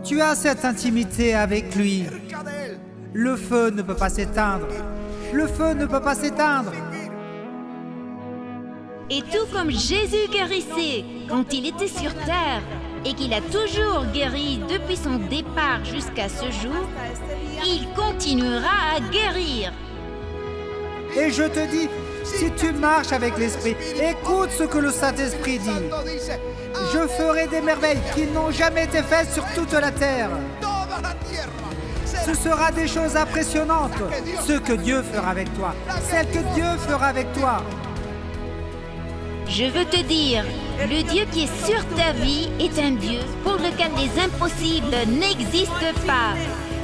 Tu as cette intimité avec lui. Le feu ne peut pas s'éteindre. Le feu ne peut pas s'éteindre. Et tout comme Jésus guérissait quand il était sur terre et qu'il a toujours guéri depuis son départ jusqu'à ce jour, il continuera à guérir. Et je te dis, si tu marches avec l'Esprit, écoute ce que le Saint-Esprit dit. Je ferai des merveilles qui n'ont jamais été faites sur toute la terre. Ce sera des choses impressionnantes, ce que Dieu fera avec toi, celles que Dieu fera avec toi. Je veux te dire, le Dieu qui est sur ta vie est un Dieu pour lequel les impossibles n'existent pas.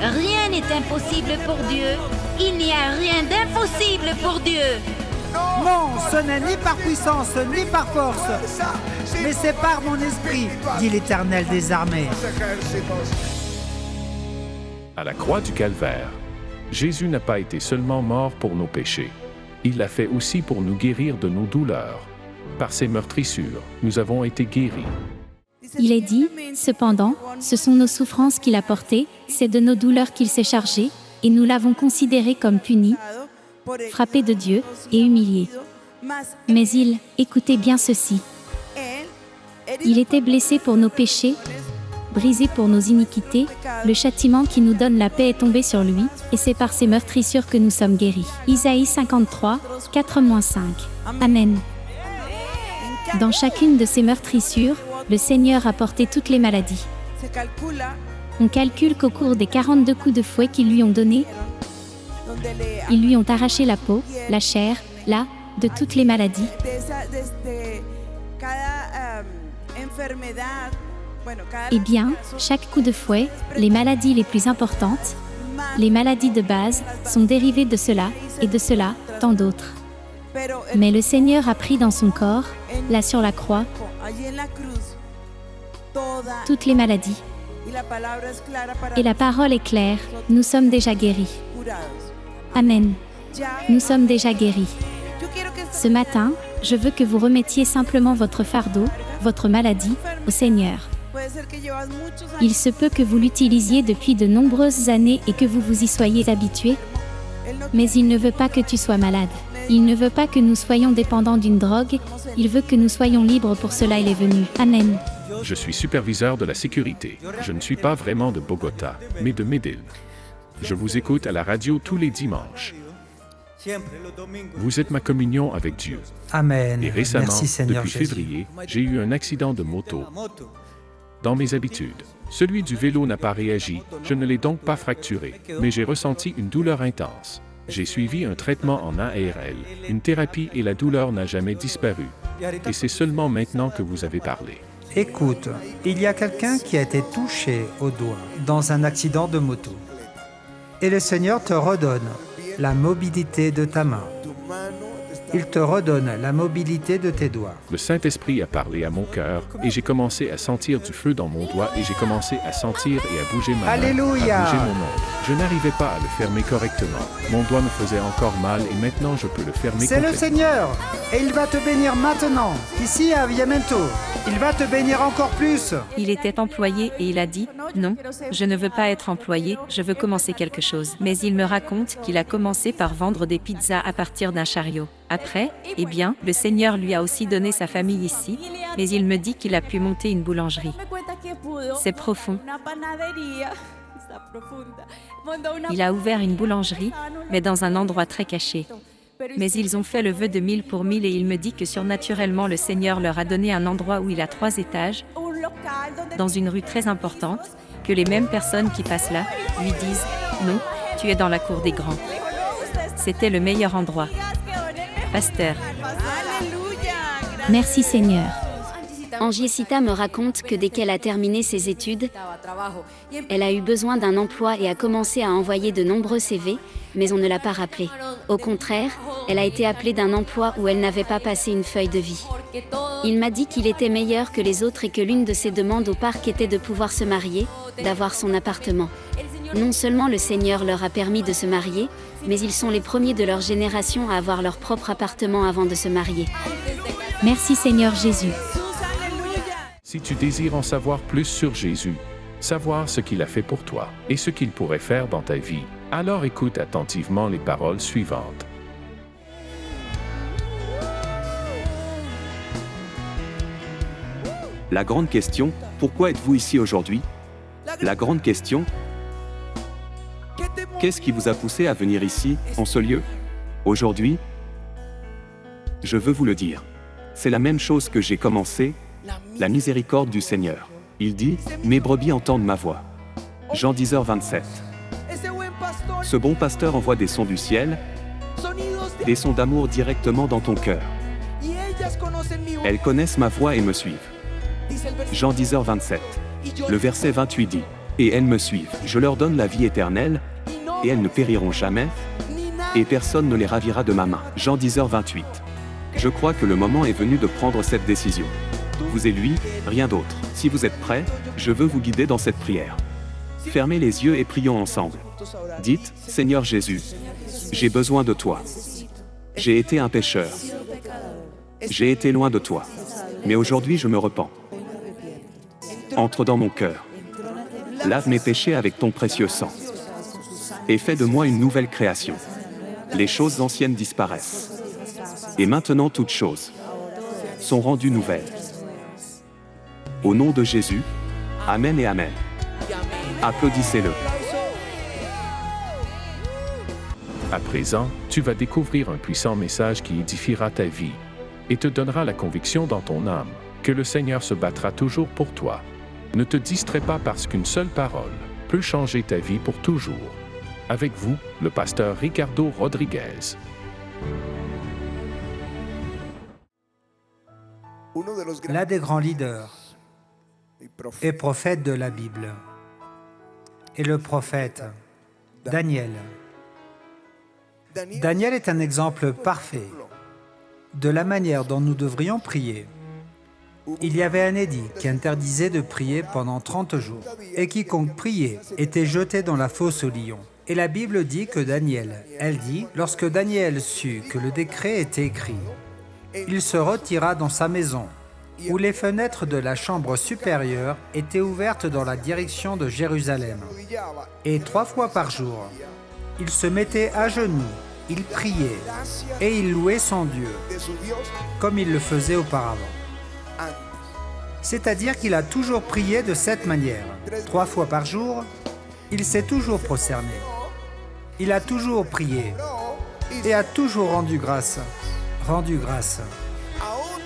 Rien n'est impossible pour Dieu. Il n'y a rien d'impossible pour Dieu. Non, ce n'est ni par puissance, ni par force, mais c'est par mon esprit, dit l'Éternel des armées. À la croix du Calvaire, Jésus n'a pas été seulement mort pour nos péchés. Il l'a fait aussi pour nous guérir de nos douleurs. Par ses meurtrissures, nous avons été guéris. Il est dit, cependant, ce sont nos souffrances qu'il a portées, c'est de nos douleurs qu'il s'est chargé, et nous l'avons considéré comme puni, frappé de Dieu et humilié. Mais écoutez bien ceci, il était blessé pour nos péchés, brisé pour nos iniquités, le châtiment qui nous donne la paix est tombé sur lui, et c'est par ses meurtrissures que nous sommes guéris. Isaïe 53, 4-5. Amen. Dans chacune de ces meurtrissures, le Seigneur a porté toutes les maladies. On calcule qu'au cours des 42 coups de fouet qu'ils lui ont donnés, ils lui ont arraché la peau, la chair, de toutes les maladies. Eh bien, chaque coup de fouet, les maladies les plus importantes, les maladies de base, sont dérivées de cela, et de cela, tant d'autres. Mais le Seigneur a pris dans son corps, là sur la croix, toutes les maladies. Et la parole est claire, nous sommes déjà guéris. Amen. Nous sommes déjà guéris. Ce matin, je veux que vous remettiez simplement votre fardeau, votre maladie, au Seigneur. Il se peut que vous l'utilisiez depuis de nombreuses années et que vous vous y soyez habitué, mais il ne veut pas que tu sois malade. Il ne veut pas que nous soyons dépendants d'une drogue, il veut que nous soyons libres, pour cela il est venu. Amen. Je suis superviseur de la sécurité. Je ne suis pas vraiment de Bogota, mais de Medellín. Je vous écoute à la radio tous les dimanches. Vous êtes ma communion avec Dieu. Amen. Et récemment, Merci Seigneur depuis Jésus. février, j'ai eu un accident de moto. Dans mes habitudes, celui du vélo n'a pas réagi, je ne l'ai donc pas fracturé, mais j'ai ressenti une douleur intense. J'ai suivi un traitement en ARL, une thérapie, et la douleur n'a jamais disparu. Et c'est seulement maintenant que vous avez parlé. Écoute, il y a quelqu'un qui a été touché au doigt dans un accident de moto. Et le Seigneur te redonne la mobilité de ta main. Il te redonne la mobilité de tes doigts. Le Saint-Esprit a parlé à mon cœur, et j'ai commencé à sentir du feu dans mon doigt, et j'ai commencé à sentir et à bouger ma main, Alléluia. à bouger mon ongle. Je n'arrivais pas à le fermer correctement. Mon doigt me faisait encore mal, et maintenant je peux le fermer C'est le complètement. Seigneur, et il va te bénir maintenant, ici à Viamento. Il va te bénir encore plus. Il était employé et il a dit « Non, je ne veux pas être employé, je veux commencer quelque chose. » Mais il me raconte qu'il a commencé par vendre des pizzas à partir d'un chariot. Après, eh bien, le Seigneur lui a aussi donné sa famille ici, mais il me dit qu'il a pu monter une boulangerie. C'est profond. Il a ouvert une boulangerie, mais dans un endroit très caché. Mais ils ont fait le vœu de 1000 pour 1000 et il me dit que surnaturellement le Seigneur leur a donné un endroit où il a 3 étages, dans une rue très importante, que les mêmes personnes qui passent là lui disent « Non, tu es dans la cour des grands ». C'était le meilleur endroit. Pasteur. Merci Seigneur. Angiesita me raconte que dès qu'elle a terminé ses études, elle a eu besoin d'un emploi et a commencé à envoyer de nombreux CV, mais on ne l'a pas rappelée. Au contraire, elle a été appelée d'un emploi où elle n'avait pas passé une feuille de vie. Il m'a dit qu'il était meilleur que les autres et que l'une de ses demandes au parc était de pouvoir se marier, d'avoir son appartement. Non seulement le Seigneur leur a permis de se marier, mais ils sont les premiers de leur génération à avoir leur propre appartement avant de se marier. Merci Seigneur Jésus. Si tu désires en savoir plus sur Jésus, savoir ce qu'il a fait pour toi et ce qu'il pourrait faire dans ta vie, alors écoute attentivement les paroles suivantes. La grande question, pourquoi êtes-vous ici aujourd'hui? La grande question, qu'est-ce qui vous a poussé à venir ici, en ce lieu? Aujourd'hui, je veux vous le dire. C'est la même chose que j'ai commencé, la miséricorde du Seigneur. Il dit, mes brebis entendent ma voix. Jean 10h27. Ce bon pasteur envoie des sons du ciel, des sons d'amour directement dans ton cœur. Elles connaissent ma voix et me suivent. Jean 10h27. Le verset 28 dit, et elles me suivent. Je leur donne la vie éternelle, et elles ne périront jamais, et personne ne les ravira de ma main. Jean 10h28. Je crois que le moment est venu de prendre cette décision. Vous et lui, rien d'autre. Si vous êtes prêts, je veux vous guider dans cette prière. Fermez les yeux et prions ensemble. Dites, Seigneur Jésus, j'ai besoin de toi. J'ai été un pécheur. J'ai été loin de toi. Mais aujourd'hui je me repens. Entre dans mon cœur. Lave mes péchés avec ton précieux sang. Et fais de moi une nouvelle création. Les choses anciennes disparaissent. Et maintenant toutes choses sont rendues nouvelles. Au nom de Jésus, Amen et Amen. Applaudissez-le. À présent, tu vas découvrir un puissant message qui édifiera ta vie et te donnera la conviction dans ton âme que le Seigneur se battra toujours pour toi. Ne te distrais pas parce qu'une seule parole peut changer ta vie pour toujours. Avec vous, le pasteur Ricardo Rodriguez. L'un des grands leaders et prophètes de la Bible est le prophète Daniel. Daniel est un exemple parfait de la manière dont nous devrions prier. Il y avait un édit qui interdisait de prier pendant 30 jours, et quiconque priait était jeté dans la fosse aux lions. Et la Bible dit que Daniel, elle dit, lorsque Daniel sut que le décret était écrit, il se retira dans sa maison, où les fenêtres de la chambre supérieure étaient ouvertes dans la direction de Jérusalem. Et 3 fois par jour, il se mettait à genoux, il priait, et il louait son Dieu, comme il le faisait auparavant. C'est-à-dire qu'il a toujours prié de cette manière. 3 fois par jour, il s'est toujours prosterné. Il a toujours prié et a toujours rendu grâce. Rendu grâce.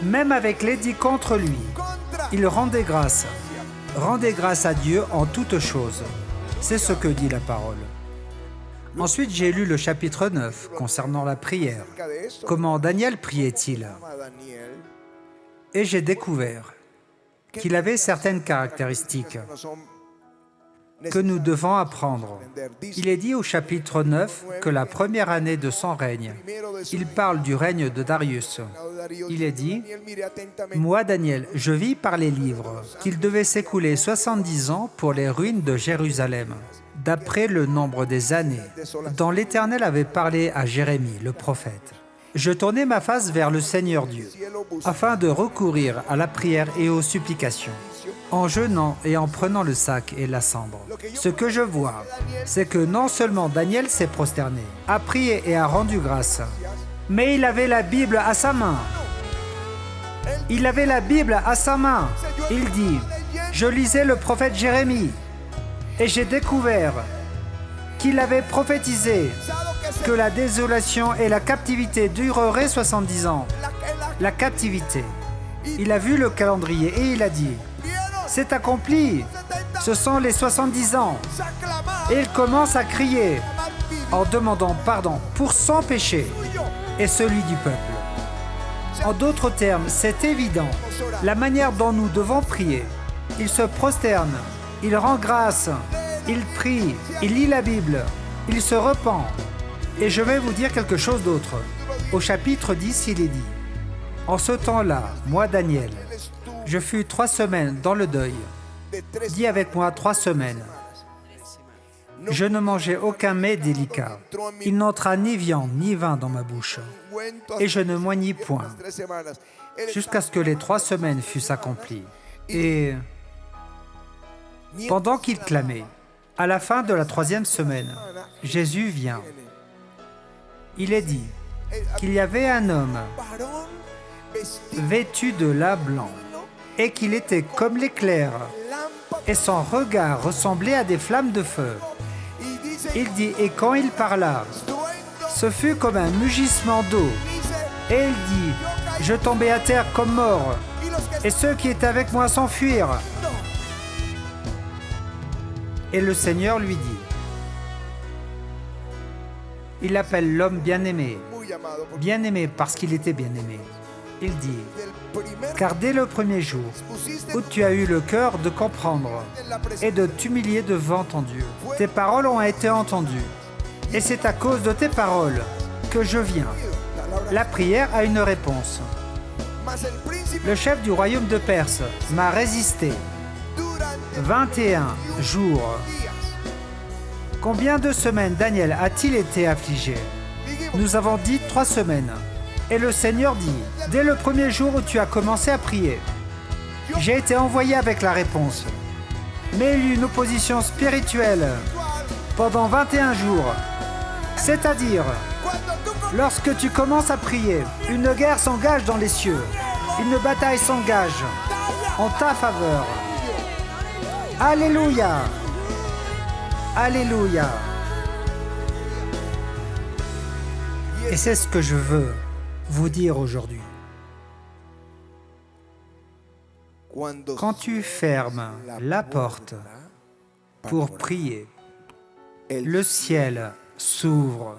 Même avec l'édit contre lui, il rendait grâce. Rendez grâce à Dieu en toutes choses. C'est ce que dit la parole. Ensuite, j'ai lu le chapitre 9 concernant la prière. Comment Daniel priait-il? Et j'ai découvert qu'il avait certaines caractéristiques que nous devons apprendre. Il est dit au chapitre 9 que la première année de son règne, il parle du règne de Darius. Il est dit, « Moi, Daniel, je vis par les livres qu'il devait s'écouler 70 ans pour les ruines de Jérusalem, d'après le nombre des années dont l'Éternel avait parlé à Jérémie, le prophète. Je tournai ma face vers le Seigneur Dieu, afin de recourir à la prière et aux supplications, en jeûnant et en prenant le sac et la cendre. Ce que je vois, c'est que non seulement Daniel s'est prosterné, a prié et a rendu grâce, mais il avait la Bible à sa main. Il avait la Bible à sa main. Il dit, « Je lisais le prophète Jérémie, et j'ai découvert qu'il avait prophétisé que la désolation et la captivité dureraient 70 ans. La captivité. Il a vu le calendrier et il a dit, « C'est accompli, ce sont les 70 ans. » Et il commence à crier en demandant pardon pour son péché et celui du peuple. En d'autres termes, c'est évident, la manière dont nous devons prier. Il se prosterne, il rend grâce, il prie, il lit la Bible, il se repent. Et je vais vous dire quelque chose d'autre. Au chapitre 10, il est dit, « En ce temps-là, moi, Daniel, je fus 3 semaines dans le deuil. Dis avec moi 3 semaines. Je ne mangeais aucun mets délicat. Il n'entra ni viande ni vin dans ma bouche. Et je ne moignis point, jusqu'à ce que les 3 semaines fussent accomplies. Et Pendant qu'il clamait, à la fin de la 3e semaine, Jésus vient. Il est dit qu'il y avait un homme vêtu de lin blanc et qu'il était comme l'éclair et son regard ressemblait à des flammes de feu. Il dit, et quand il parla, ce fut comme un mugissement d'eau. Et il dit, je tombais à terre comme mort, et ceux qui étaient avec moi s'enfuirent. Et le Seigneur lui dit, il appelle l'homme bien-aimé parce qu'il était bien-aimé. Il dit, car dès le premier jour où tu as eu le cœur de comprendre et de t'humilier devant ton Dieu, tes paroles ont été entendues. Et c'est à cause de tes paroles que je viens. La prière a une réponse. Le chef du royaume de Perse m'a résisté 21 jours. Combien de semaines Daniel a-t-il été affligé? Nous avons dit 3 semaines. Et le Seigneur dit, dès le premier jour où tu as commencé à prier, j'ai été envoyé avec la réponse. Mais il y a eu une opposition spirituelle pendant 21 jours. C'est-à-dire, lorsque tu commences à prier, une guerre s'engage dans les cieux. Une bataille s'engage en ta faveur. Alléluia! Alléluia! Et c'est ce que je veux vous dire aujourd'hui. Quand tu fermes la porte pour prier, le ciel s'ouvre.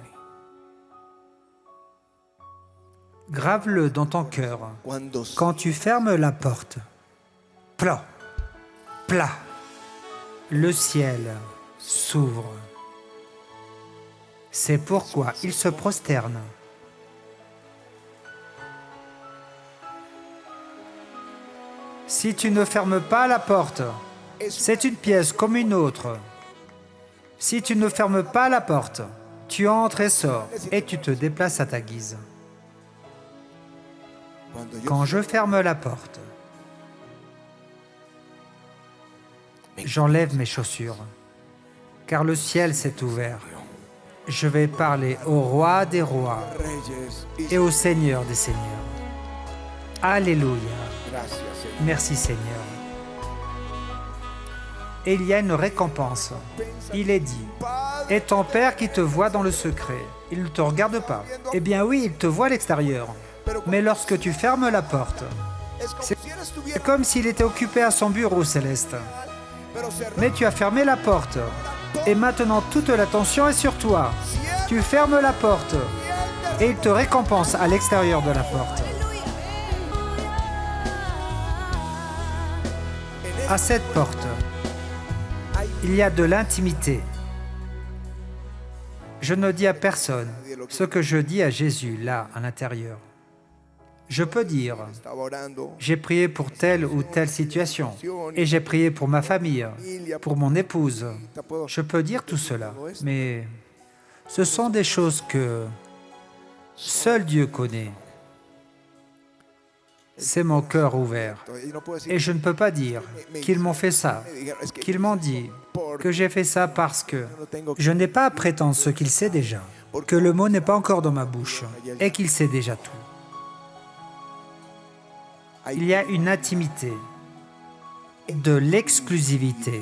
Grave-le dans ton cœur. Quand tu fermes la porte, plat, le ciel s'ouvre. C'est pourquoi il se prosterne. Si tu ne fermes pas la porte, c'est une pièce comme une autre. Si tu ne fermes pas la porte, tu entres et sors et tu te déplaces à ta guise. Quand je ferme la porte, j'enlève mes chaussures, car le ciel s'est ouvert. Je vais parler au roi des rois et au Seigneur des seigneurs. Alléluia. Merci Seigneur. Et il y a une récompense. Il est dit, et ton Père qui te voit dans le secret, il ne te regarde pas. Eh bien oui, il te voit à l'extérieur. Mais lorsque tu fermes la porte, c'est comme s'il était occupé à son bureau céleste. Mais tu as fermé la porte. Et maintenant toute l'attention est sur toi. Tu fermes la porte et il te récompense à l'extérieur de la porte. À cette porte, il y a de l'intimité. Je ne dis à personne ce que je dis à Jésus là, à l'intérieur. Je peux dire, j'ai prié pour telle ou telle situation, et j'ai prié pour ma famille, pour mon épouse. Je peux dire tout cela, mais ce sont des choses que seul Dieu connaît. C'est mon cœur ouvert. Et je ne peux pas dire qu'ils m'ont fait ça, qu'ils m'ont dit que j'ai fait ça parce que je n'ai pas à prétendre ce qu'il sait déjà, que le mot n'est pas encore dans ma bouche et qu'il sait déjà tout. Il y a une intimité, de l'exclusivité.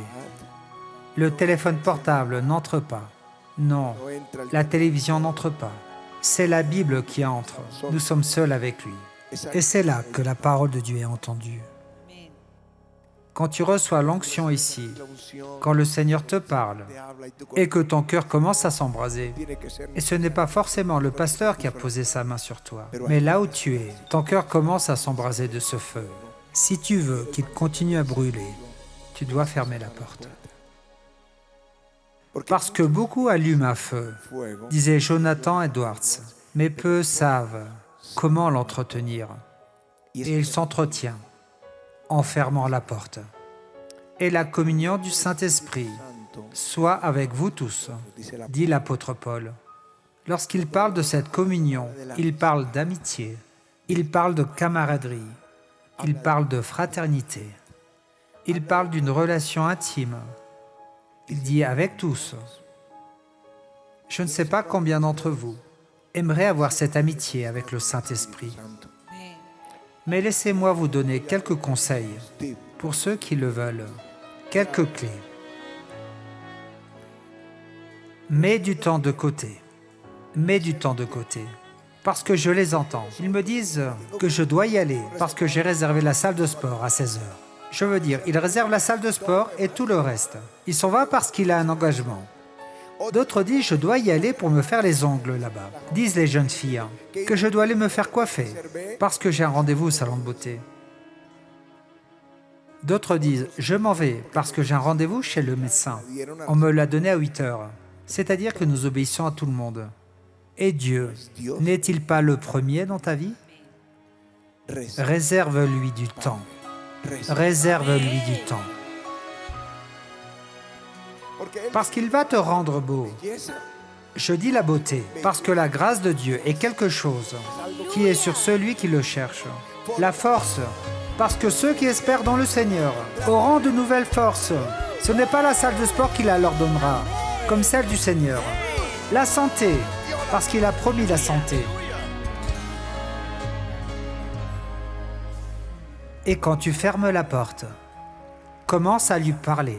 Le téléphone portable n'entre pas. Non, la télévision n'entre pas. C'est la Bible qui entre. Nous sommes seuls avec lui. Et c'est là que la parole de Dieu est entendue. Quand tu reçois l'onction ici, quand le Seigneur te parle et que ton cœur commence à s'embraser, et ce n'est pas forcément le pasteur qui a posé sa main sur toi, mais là où tu es, ton cœur commence à s'embraser de ce feu. Si tu veux qu'il continue à brûler, tu dois fermer la porte. Parce que beaucoup allument un feu, disait Jonathan Edwards, mais peu savent comment l'entretenir. Et il s'entretient en fermant la porte. Et la communion du Saint-Esprit soit avec vous tous, dit l'apôtre Paul. Lorsqu'il parle de cette communion, il parle d'amitié, il parle de camaraderie, il parle de fraternité. Il parle d'une relation intime. Il dit avec tous. Je ne sais pas combien d'entre vous aimeraient avoir cette amitié avec le Saint-Esprit. Mais laissez-moi vous donner quelques conseils pour ceux qui le veulent, quelques clés. Mets du temps de côté. Mets du temps de côté. Parce que je les entends. Ils me disent que je dois y aller parce que j'ai réservé la salle de sport à 16 heures. Je veux dire, ils réservent la salle de sport et tout le reste. Ils s'en vont parce qu'il a un engagement. D'autres disent, je dois y aller pour me faire les ongles là-bas. Disent les jeunes filles que je dois aller me faire coiffer parce que j'ai un rendez-vous au salon de beauté. D'autres disent, je m'en vais parce que j'ai un rendez-vous chez le médecin. On me l'a donné à 8 heures. C'est-à-dire que nous obéissons à tout le monde. Et Dieu, n'est-il pas le premier dans ta vie? Réserve-lui du temps. Réserve-lui du temps. Parce qu'il va te rendre beau. Je dis la beauté, parce que la grâce de Dieu est quelque chose qui est sur celui qui le cherche. La force, parce que ceux qui espèrent dans le Seigneur auront de nouvelles forces. Ce n'est pas la salle de sport qui la leur donnera, comme celle du Seigneur. La santé, parce qu'il a promis la santé. Et quand tu fermes la porte, commence à lui parler.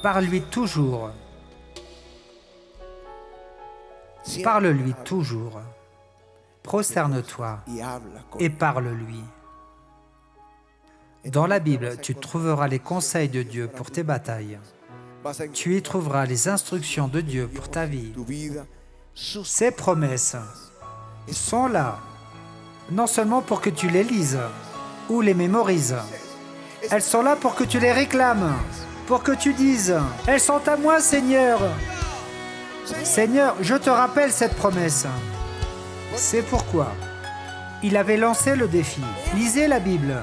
Parle-lui toujours. Parle-lui toujours. Prosterne-toi et parle-lui. Dans la Bible, tu trouveras les conseils de Dieu pour tes batailles. Tu y trouveras les instructions de Dieu pour ta vie. Ces promesses sont là, non seulement pour que tu les lises ou les mémorises. Elles sont là pour que tu les réclames, pour que tu dises « Elles sont à moi, Seigneur !» Seigneur, je te rappelle cette promesse. C'est pourquoi il avait lancé le défi. Lisez la Bible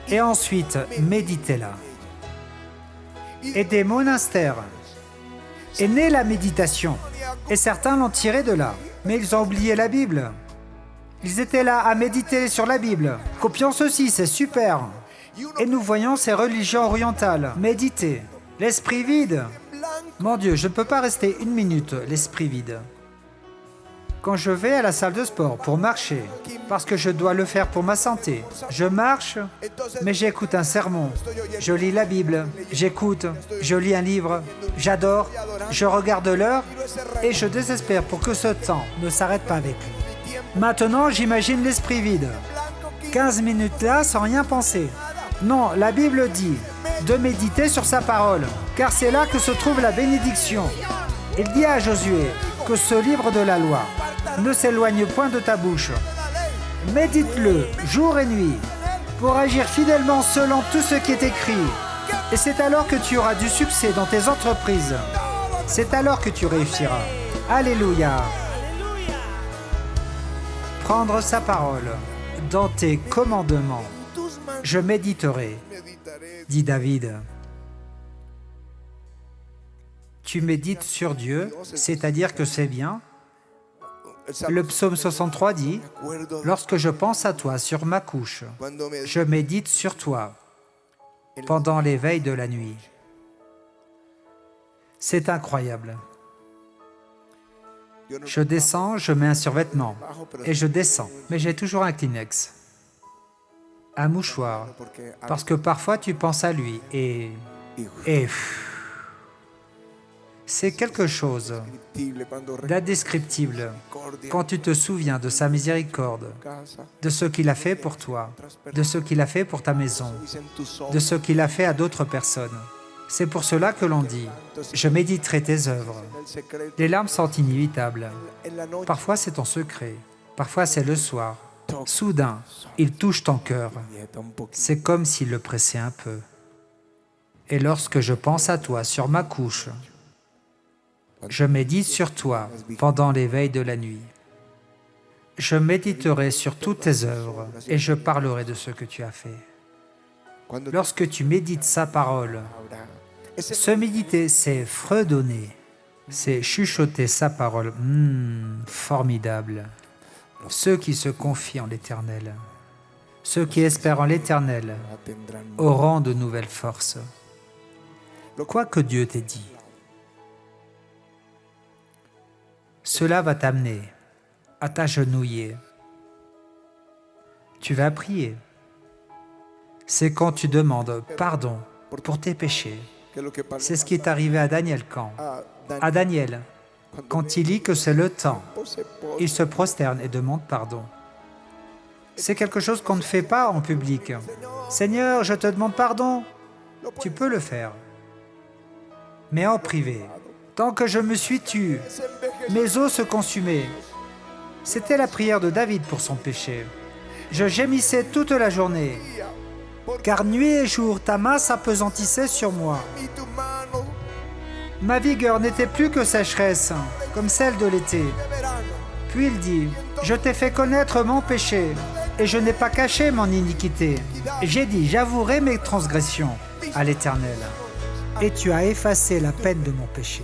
et ensuite méditez-la. Et des monastères est née la méditation. Et certains l'ont tiré de là. Mais ils ont oublié la Bible. Ils étaient là à méditer sur la Bible. Copions ceci, c'est super. Et nous voyons ces religions orientales. Méditer. L'esprit vide. Mon Dieu, je ne peux pas rester une minute l'esprit vide. Quand je vais à la salle de sport pour marcher, parce que je dois le faire pour ma santé, je marche, mais j'écoute un sermon. Je lis la Bible, j'écoute, je lis un livre, j'adore, je regarde l'heure et je désespère pour que ce temps ne s'arrête pas avec lui. Maintenant, j'imagine l'esprit vide. 15 minutes là sans rien penser. Non, la Bible dit de méditer sur sa parole, car c'est là que se trouve la bénédiction. Il dit à Josué que ce livre de la loi ne s'éloigne point de ta bouche. Médite-le jour et nuit pour agir fidèlement selon tout ce qui est écrit. Et c'est alors que tu auras du succès dans tes entreprises. C'est alors que tu réussiras. Alléluia. Prendre sa parole dans tes commandements. Je méditerai, dit David. Tu médites sur Dieu, c'est-à-dire que c'est bien. Le psaume 63 dit « Lorsque je pense à toi sur ma couche, je médite sur toi pendant les veilles de la nuit. » C'est incroyable. Je descends, je mets un survêtement et je descends, mais j'ai toujours un Kleenex, un mouchoir, parce que parfois tu penses à lui et c'est quelque chose d'indescriptible quand tu te souviens de sa miséricorde, de ce qu'il a fait pour toi, de ce qu'il a fait pour ta maison, de ce qu'il a fait à d'autres personnes. C'est pour cela que l'on dit « Je méditerai tes œuvres ». Les larmes sont inévitables. Parfois c'est en secret, parfois c'est le soir. Soudain, il touche ton cœur. C'est comme s'il le pressait un peu. Et lorsque je pense à toi sur ma couche, je médite sur toi pendant les veilles de la nuit. Je méditerai sur toutes tes œuvres et je parlerai de ce que tu as fait. Lorsque tu médites sa parole, se méditer, c'est fredonner, c'est chuchoter sa parole. Formidable. Ceux qui se confient en l'Éternel. Ceux qui espèrent en l'Éternel auront de nouvelles forces. Quoi que Dieu t'ait dit, cela va t'amener à t'agenouiller. Tu vas prier. C'est quand tu demandes pardon pour tes péchés. C'est ce qui est arrivé à Daniel quand À Daniel, quand il lit que c'est le temps, il se prosterne et demande pardon. C'est quelque chose qu'on ne fait pas en public. Seigneur, je te demande pardon. Tu peux le faire. Mais en privé. Tant que je me suis tu, mes os se consumaient. C'était la prière de David pour son péché. Je gémissais toute la journée, car nuit et jour, ta main s'appesantissait sur moi. Ma vigueur n'était plus que sécheresse, comme celle de l'été. Puis il dit, je t'ai fait connaître mon péché, et je n'ai pas caché mon iniquité. J'ai dit, j'avouerai mes transgressions à l'Éternel, et tu as effacé la peine de mon péché.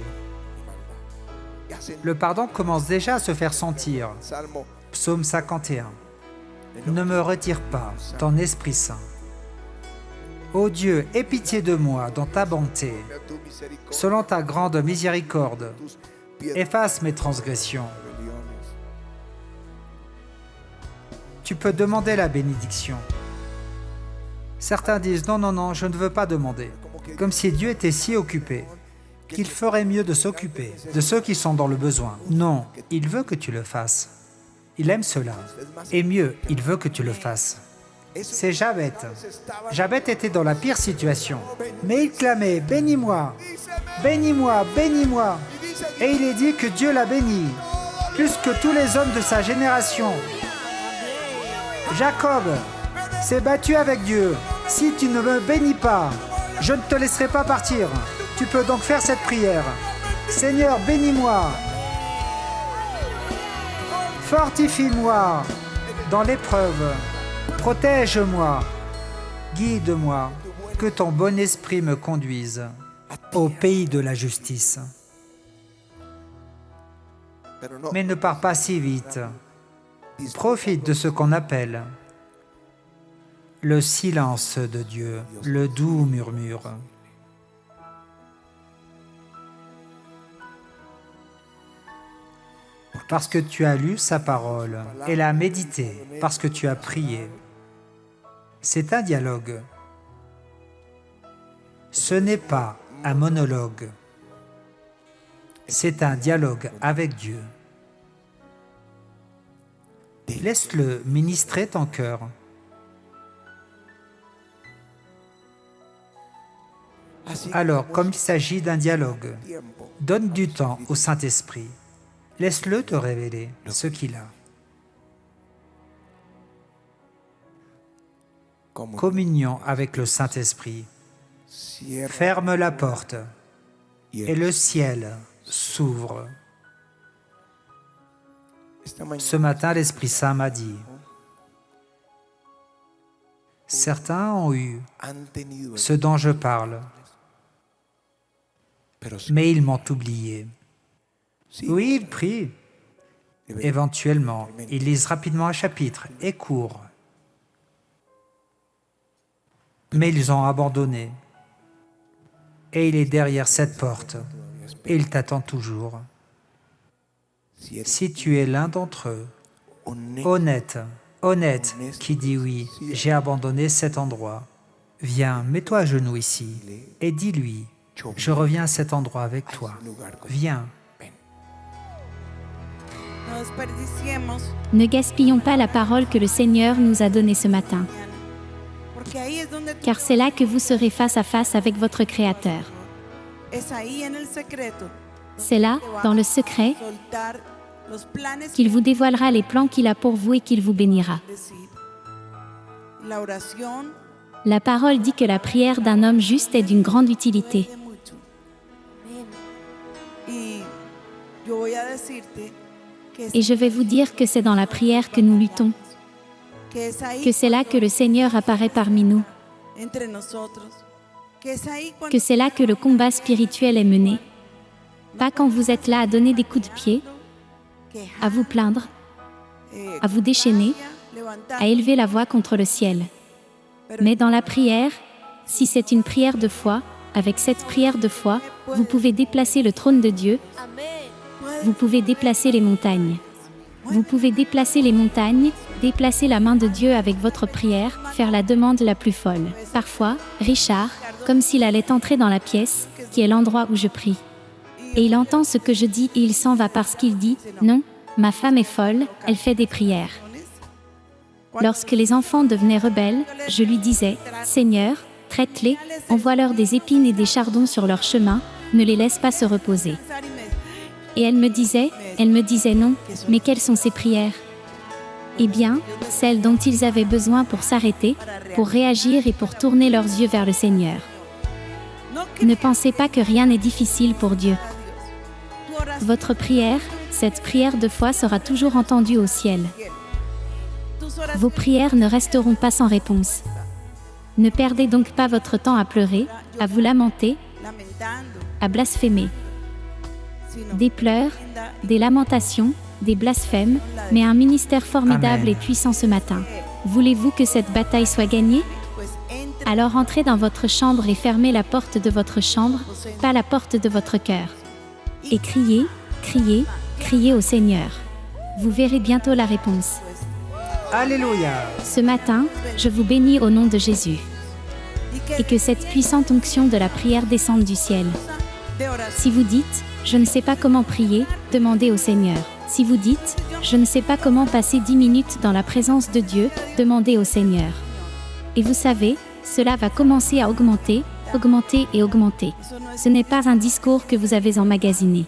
Le pardon commence déjà à se faire sentir. Psaume 51. Ne me retire pas ton Esprit Saint. Ô Dieu, aie pitié de moi dans ta bonté. Selon ta grande miséricorde, efface mes transgressions. Tu peux demander la bénédiction. Certains disent non, non, non, je ne veux pas demander. Comme si Dieu était si occupé qu'il ferait mieux de s'occuper de ceux qui sont dans le besoin. Non, il veut que tu le fasses. Il aime cela. Et mieux, il veut que tu le fasses. C'est Jabet. Jabet était dans la pire situation. Mais il clamait, bénis-moi, bénis-moi, bénis-moi. Et il est dit que Dieu l'a béni, plus que tous les hommes de sa génération. Jacob s'est battu avec Dieu. Si tu ne me bénis pas, je ne te laisserai pas partir. Tu peux donc faire cette prière. Seigneur, bénis-moi. Fortifie-moi dans l'épreuve. Protège-moi. Guide-moi. Que ton bon esprit me conduise au pays de la justice. Mais ne pars pas si vite. Profite de ce qu'on appelle le silence de Dieu, le doux murmure. Parce que tu as lu sa parole et l'as médité, parce que tu as prié. C'est un dialogue. Ce n'est pas un monologue. C'est un dialogue avec Dieu. Laisse-le ministrer ton cœur. Alors, comme il s'agit d'un dialogue, donne du temps au Saint-Esprit. Laisse-le te révéler ce qu'il a. Communion avec le Saint-Esprit. Ferme la porte et le ciel s'ouvre. Ce matin, l'Esprit Saint m'a dit, certains ont eu ce dont je parle, mais ils m'ont oublié. Oui, ils prient. Éventuellement, ils lisent rapidement un chapitre et courent. Mais ils ont abandonné. Et il est derrière cette porte. Et il t'attend toujours. Si tu es l'un d'entre eux, honnête, qui dit oui, j'ai abandonné cet endroit, viens, mets-toi à genoux ici et dis-lui, je reviens à cet endroit avec toi. Viens. Ne gaspillons pas la parole que le Seigneur nous a donnée ce matin, car c'est là que vous serez face à face avec votre Créateur. C'est là, dans le secret, qu'il vous dévoilera les plans qu'il a pour vous et qu'il vous bénira. La parole dit que la prière d'un homme juste est d'une grande utilité. Et je vais vous dire que c'est dans la prière que nous luttons, que c'est là que le Seigneur apparaît parmi nous, que c'est là que le combat spirituel est mené. Pas quand vous êtes là à donner des coups de pied, à vous plaindre, à vous déchaîner, à élever la voix contre le ciel. Mais dans la prière, si c'est une prière de foi, avec cette prière de foi, vous pouvez déplacer le trône de Dieu, vous pouvez déplacer les montagnes. Vous pouvez déplacer les montagnes, déplacer la main de Dieu avec votre prière, faire la demande la plus folle. Parfois, Richard, comme s'il allait entrer dans la pièce, qui est l'endroit où je prie. Et il entend ce que je dis et il s'en va parce qu'il dit « Non, ma femme est folle, elle fait des prières. » Lorsque les enfants devenaient rebelles, je lui disais « Seigneur, traite-les, envoie-leur des épines et des chardons sur leur chemin, ne les laisse pas se reposer. » Et elle me disait non, mais quelles sont ces prières? Eh bien, celles dont ils avaient besoin pour s'arrêter, pour réagir et pour tourner leurs yeux vers le Seigneur. Ne pensez pas que rien n'est difficile pour Dieu. Votre prière, cette prière de foi sera toujours entendue au ciel. Vos prières ne resteront pas sans réponse. Ne perdez donc pas votre temps à pleurer, à vous lamenter, à blasphémer. Des pleurs, des lamentations, des blasphèmes, mais un ministère formidable et puissant ce matin. Voulez-vous que cette bataille soit gagnée? Alors entrez dans votre chambre et fermez la porte de votre chambre, pas la porte de votre cœur. Et criez, criez, criez au Seigneur. Vous verrez bientôt la réponse. Alléluia. Ce matin, je vous bénis au nom de Jésus. Et que cette puissante onction de la prière descende du ciel. Si vous dites « Je ne sais pas comment prier », demandez au Seigneur. Si vous dites « Je ne sais pas comment passer 10 minutes dans la présence de Dieu », demandez au Seigneur. Et vous savez, cela va commencer à augmenter, augmenter et augmenter. Ce n'est pas un discours que vous avez emmagasiné.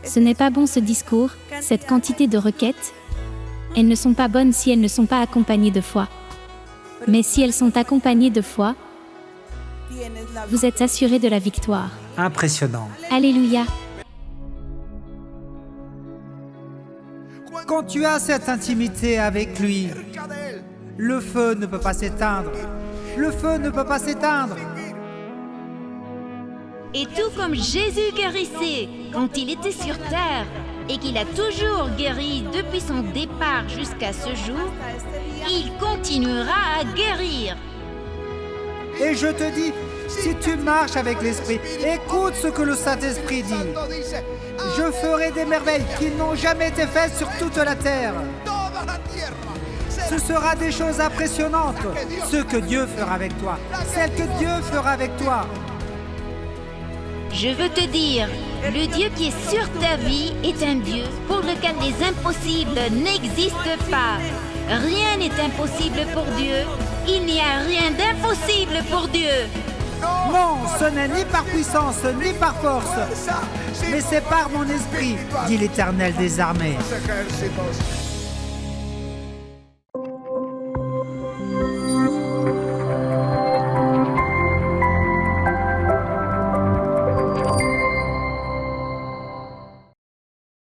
Ce n'est pas bon ce discours, cette quantité de requêtes. Elles ne sont pas bonnes si elles ne sont pas accompagnées de foi. Mais si elles sont accompagnées de foi, vous êtes assurés de la victoire. Impressionnant. Alléluia. Quand tu as cette intimité avec lui, le feu ne peut pas s'éteindre. Le feu ne peut pas s'éteindre. Et tout comme Jésus guérissait quand il était sur terre et qu'il a toujours guéri depuis son départ jusqu'à ce jour, il continuera à guérir. Et je te dis, si tu marches avec l'Esprit, écoute ce que le Saint-Esprit dit. Je ferai des merveilles qui n'ont jamais été faites sur toute la terre. Ce sera des choses impressionnantes, ce que Dieu fera avec toi, celles que Dieu fera avec toi. Je veux te dire, le Dieu qui est sur ta vie est un Dieu pour lequel les impossibles n'existent pas. Rien n'est impossible pour Dieu. Il n'y a rien d'impossible pour Dieu. Non, ce n'est ni par puissance, ni par force, mais c'est par mon esprit, dit l'Éternel des armées.